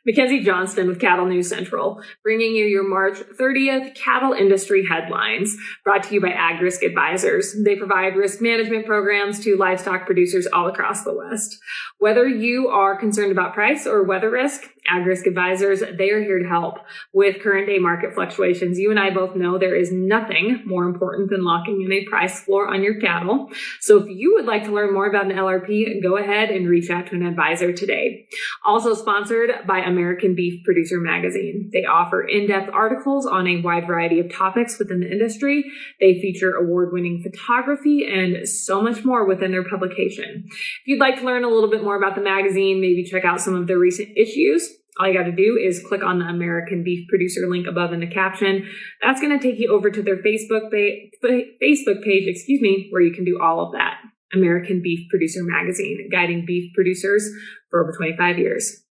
Mackenzie Johnston with Cattle News Central, bringing you your March 30th cattle industry headlines, brought to you by Ag Risk Advisors. They provide risk management programs to livestock producers all across the West. Whether you are concerned about price or weather risk, Ag Risk Advisors, they are here to help. With current day market fluctuations, you and I both know there is nothing more important than locking in a price floor on your cattle. So if you would like to learn more about an LRP, go ahead and reach out to an advisor today. Also sponsored by American Beef Producer Magazine. They offer in-depth articles on a wide variety of topics within the industry. They feature award-winning photography and so much more within their publication. If you'd like to learn a little bit more about the magazine, maybe check out some of their recent issues, all you got to do is click on the American Beef Producer link above in the caption. That's going to take you over to their Facebook page, where you can do all of that. American Beef Producer Magazine, guiding beef producers for over 25 years.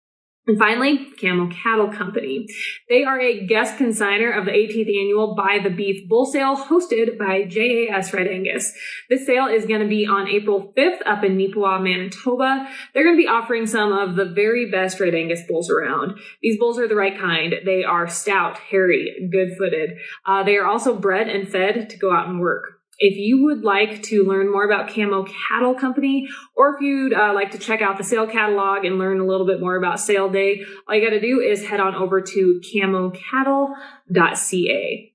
And finally, Camel Cattle Company. They are a guest consignor of the 18th annual Buy the Beef Bull Sale hosted by JAS Red Angus. This sale is going to be on April 5th up in Neepawa, Manitoba. They're going to be offering some of the very best Red Angus bulls around. These bulls are the right kind. They are stout, hairy, good-footed. They are also bred and fed to go out and work. If you would like to learn more about Camo Cattle Company, or if you'd like to check out the sale catalog and learn a little bit more about sale day, all you got to do is head on over to camocattle.ca.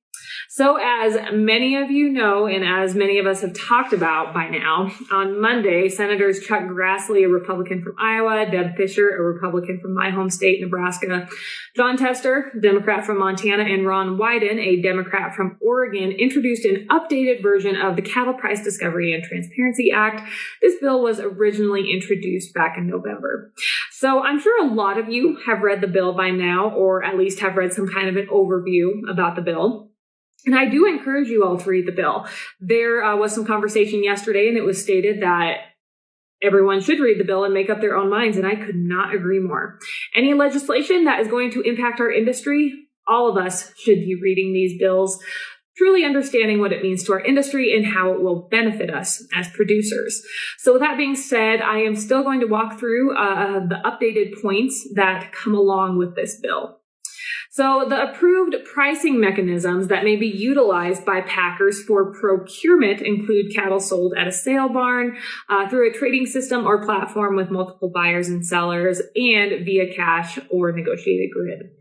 So as many of you know, and as many of us have talked about by now, on Monday, Senators Chuck Grassley, a Republican from Iowa, Deb Fischer, a Republican from my home state, Nebraska, John Tester, Democrat from Montana, and Ron Wyden, a Democrat from Oregon, introduced an updated version of the Cattle Price Discovery and Transparency Act. This bill was originally introduced back in November. So I'm sure a lot of you have read the bill by now, or at least have read some kind of an overview about the bill. And I do encourage you all to read the bill. There was some conversation yesterday, and it was stated that everyone should read the bill and make up their own minds, and I could not agree more. Any legislation that is going to impact our industry, all of us should be reading these bills, truly understanding what it means to our industry and how it will benefit us as producers. So with that being said, I am still going to walk through the updated points that come along with this bill. So the approved pricing mechanisms that may be utilized by packers for procurement include cattle sold at a sale barn, through a trading system or platform with multiple buyers and sellers, and via cash or negotiated grid.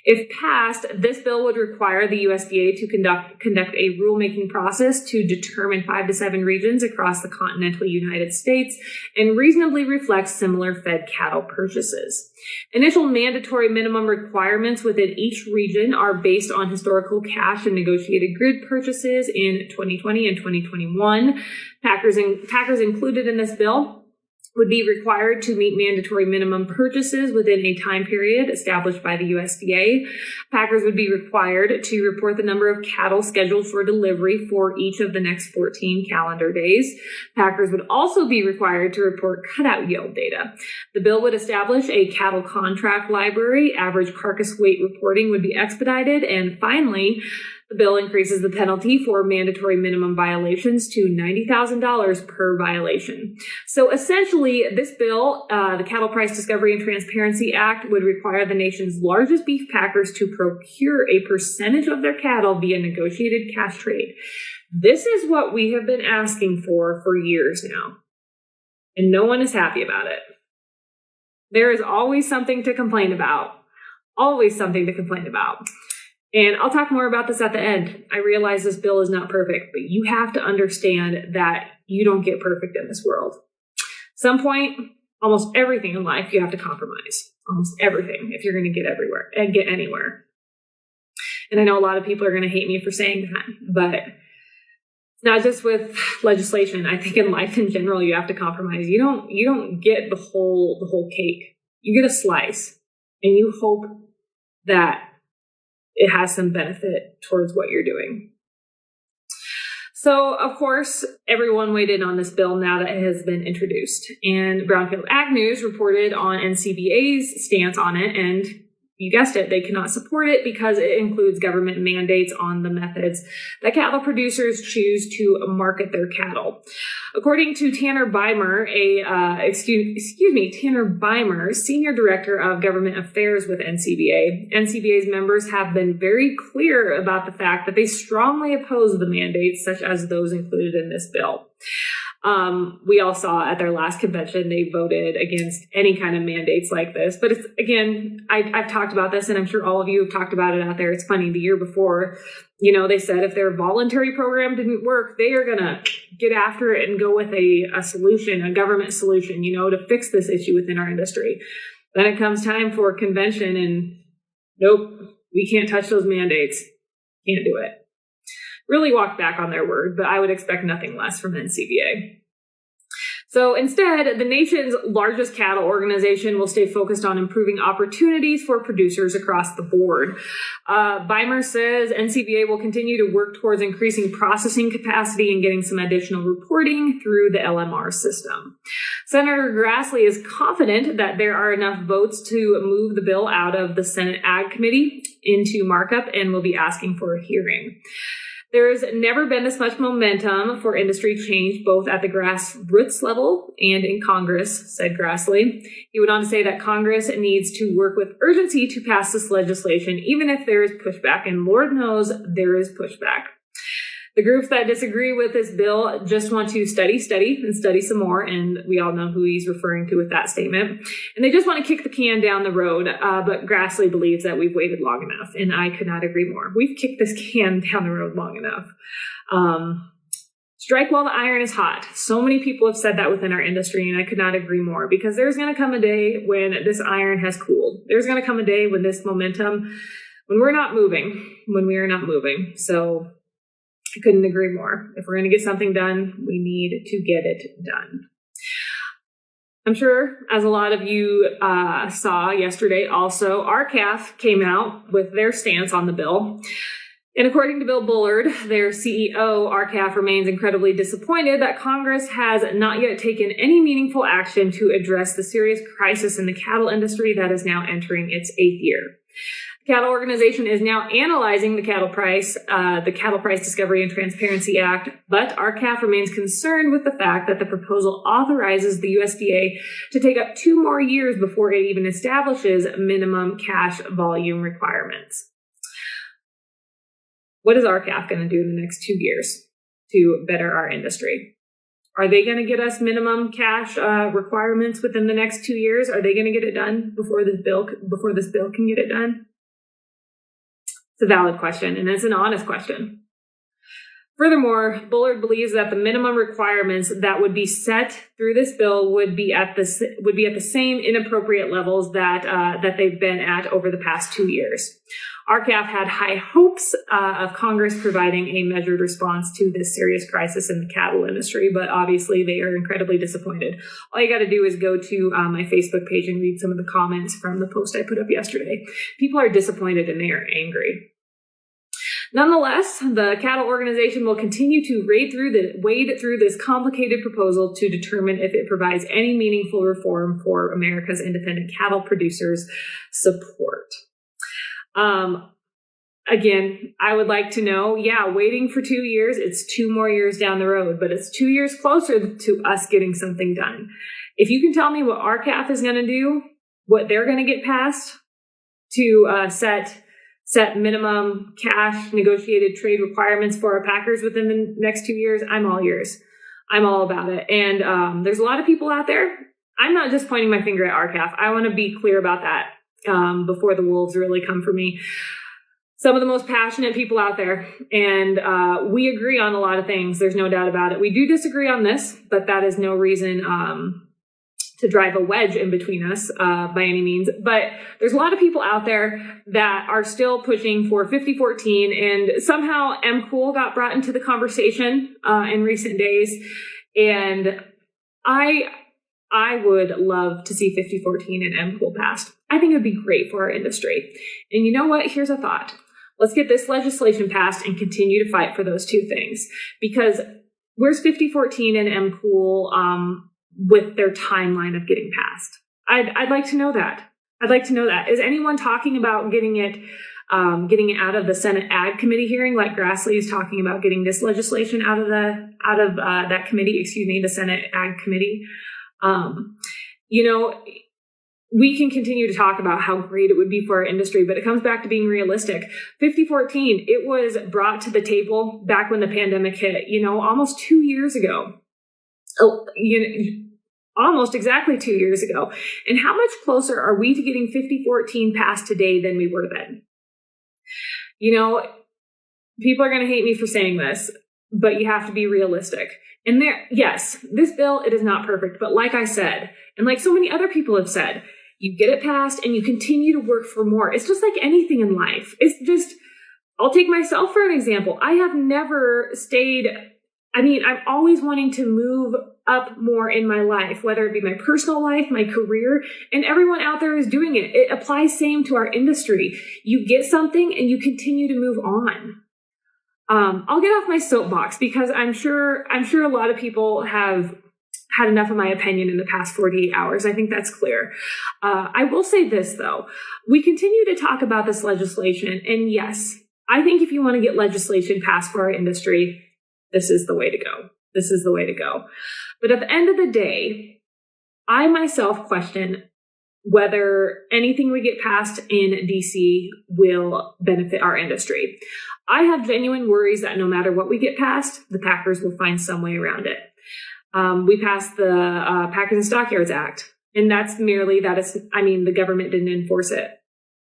If passed, this bill would require the USDA to conduct a rulemaking process to determine 5 to 7 regions across the continental United States and reasonably reflect similar fed cattle purchases. Initial mandatory minimum requirements within each region are based on historical cash and negotiated grid purchases in 2020 and 2021. Packers included in this bill would be required to meet mandatory minimum purchases within a time period established by the USDA. Packers would be required to report the number of cattle scheduled for delivery for each of the next 14 calendar days. Packers would also be required to report cutout yield data. The bill would establish a cattle contract library. Average carcass weight reporting would be expedited. And finally, the bill increases the penalty for mandatory minimum violations to $90,000 per violation. So essentially, this bill, the Cattle Price Discovery and Transparency Act, would require the nation's largest beef packers to procure a percentage of their cattle via negotiated cash trade. This is what we have been asking for years now, and no one is happy about it. There is always something to complain about. Always something to complain about. And I'll talk more about this at the end. I realize this bill is not perfect, but you have to understand that you don't get perfect in this world. At some point, almost everything in life, you have to compromise. Almost everything, if you're going to get everywhere and get anywhere. And I know a lot of people are going to hate me for saying that, but it's not just with legislation. I think in life in general, you have to compromise. You don't get the whole cake. You get a slice, and you hope that it has some benefit towards what you're doing. So, of course, everyone weighed in on this bill now that it has been introduced. And Brownfield Ag News reported on NCBA's stance on it, and you guessed it, they cannot support it because it includes government mandates on the methods that cattle producers choose to market their cattle. According to Tanner Beimer, Tanner Beimer, Senior Director of Government Affairs with NCBA, NCBA's members have been very clear about the fact that they strongly oppose the mandates such as those included in this bill. We all saw at their last convention, they voted against any kind of mandates like this. But it's, again, I've talked about this, and I'm sure all of you have talked about it out there. It's funny, the year before, they said if their voluntary program didn't work, they are going to get after it and go with a solution, a government solution, to fix this issue within our industry. Then it comes time for convention, and nope, we can't touch those mandates. Can't do it. Really walked back on their word, but I would expect nothing less from NCBA. So instead, the nation's largest cattle organization will stay focused on improving opportunities for producers across the board. Beimer says NCBA will continue to work towards increasing processing capacity and getting some additional reporting through the LMR system. Senator Grassley is confident that there are enough votes to move the bill out of the Senate Ag Committee into markup and will be asking for a hearing. There's never been this much momentum for industry change, both at the grassroots level and in Congress, said Grassley. He went on to say that Congress needs to work with urgency to pass this legislation, even if there is pushback, and Lord knows there is pushback. The groups that disagree with this bill just want to study some more, and we all know who he's referring to with that statement. And they just want to kick the can down the road, but Grassley believes that we've waited long enough, and I could not agree more. We've kicked this can down the road long enough. Strike while the iron is hot. So many people have said that within our industry, and I could not agree more, because there's going to come a day when this iron has cooled. There's going to come a day when this momentum, when we are not moving. So I couldn't agree more. If we're going to get something done, we need to get it done. I'm sure, as a lot of you saw yesterday also, RCALF came out with their stance on the bill. And according to Bill Bullard, their CEO, RCALF remains incredibly disappointed that Congress has not yet taken any meaningful action to address the serious crisis in the cattle industry that is now entering its 8th year. The cattle organization is now analyzing the cattle price Discovery and Transparency Act, but RCALF remains concerned with the fact that the proposal authorizes the USDA to take up 2 more years before it even establishes minimum cash volume requirements. What is RCALF going to do in the next 2 years to better our industry? Are they going to get us minimum cash requirements within the next 2 years? Are they going to get it done before this bill can get it done? It's a valid question, and it's an honest question. Furthermore, Bullard believes that the minimum requirements that would be set through this bill would be at the same inappropriate levels that they've been at over the past 2 years. RCALF had high hopes of Congress providing a measured response to this serious crisis in the cattle industry, but obviously they are incredibly disappointed. All you got to do is go to my Facebook page and read some of the comments from the post I put up yesterday. People are disappointed and they are angry. Nonetheless, the cattle organization will continue to wade through this complicated proposal to determine if it provides any meaningful reform for America's independent cattle producers' support. Again, I would like to know, waiting for 2 years, it's 2 more years down the road, but it's 2 years closer to us getting something done. If you can tell me what RCALF is going to do, what they're going to get passed to set minimum cash negotiated trade requirements for our packers within the next 2 years, I'm all yours. I'm all about it. And there's a lot of people out there. I'm not just pointing my finger at RCALF. I want to be clear about that before the wolves really come for me. Some of the most passionate people out there, and we agree on a lot of things. There's no doubt about it. We do disagree on this, but that is no reason to drive a wedge in between us by any means. But there's a lot of people out there that are still pushing for 50-14, and somehow MCOOL got brought into the conversation in recent days. And I would love to see 50-14 and MCOOL passed. I think it would be great for our industry. And you know what? Here's a thought. Let's get this legislation passed and continue to fight for those two things. Because where's 50-14 and MCOOL with their timeline of getting passed? I'd like to know that. I'd like to know that. Is anyone talking about getting it out of the Senate Ag Committee hearing, like Grassley is talking about getting this legislation out of that committee? The Senate Ag Committee. We can continue to talk about how great it would be for our industry, but it comes back to being realistic. 5014, it was brought to the table back when the pandemic hit, almost 2 years ago. Almost exactly 2 years ago. And how much closer are we to getting 5014 passed today than we were then? People are going to hate me for saying this, but you have to be realistic. And yes, this bill, it is not perfect, but like I said, and like so many other people have said, you get it passed and you continue to work for more. It's just like anything in life. I'll take myself for an example. I have never I'm always wanting to move up more in my life, whether it be my personal life, my career, and everyone out there is doing it. It applies same to our industry. You get something and you continue to move on. I'll get off my soapbox because I'm sure a lot of people have had enough of my opinion in the past 48 hours. I think that's clear. I will say this, though. We continue to talk about this legislation. And yes, I think if you want to get legislation passed for our industry, this is the way to go. This is the way to go. But at the end of the day, I myself question whether anything we get passed in DC will benefit our industry. I have genuine worries that no matter what we get passed, the Packers will find some way around it. We passed the Packers and Stockyards Act, and that's merely the government didn't enforce it.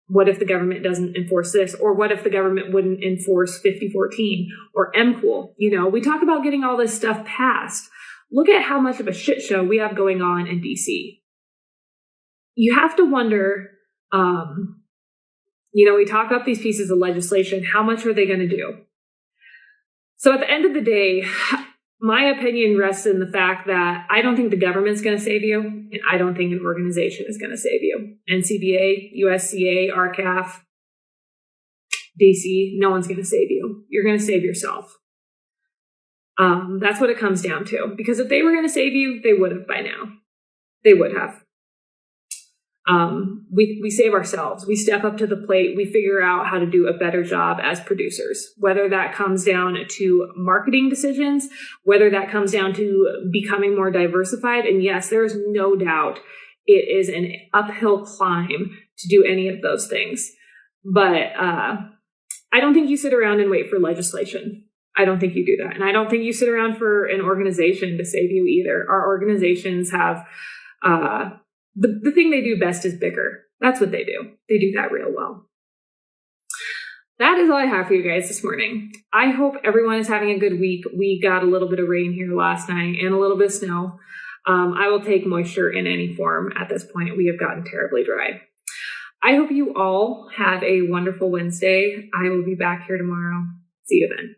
What if the government doesn't enforce this? Or what if the government wouldn't enforce 5014 or MCOOL? We talk about getting all this stuff passed. Look at how much of a shit show we have going on in DC. You have to wonder, we talk about these pieces of legislation. How much are they going to do? So at the end of the day, my opinion rests in the fact that I don't think the government's going to save you, and I don't think an organization is going to save you. NCBA, USCA, RCALF, DC, no one's going to save you. You're going to save yourself. That's what it comes down to. Because if they were going to save you, they would have by now. They would have. We save ourselves. We step up to the plate. We figure out how to do a better job as producers, whether that comes down to marketing decisions, whether that comes down to becoming more diversified. And yes, there is no doubt it is an uphill climb to do any of those things. But I don't think you sit around and wait for legislation. I don't think you do that. And I don't think you sit around for an organization to save you either. Our organizations have the thing they do best is bicker. That's what they do. They do that real well. That is all I have for you guys this morning. I hope everyone is having a good week. We got a little bit of rain here last night and a little bit of snow. I will take moisture in any form at this point. We have gotten terribly dry. I hope you all have a wonderful Wednesday. I will be back here tomorrow. See you then.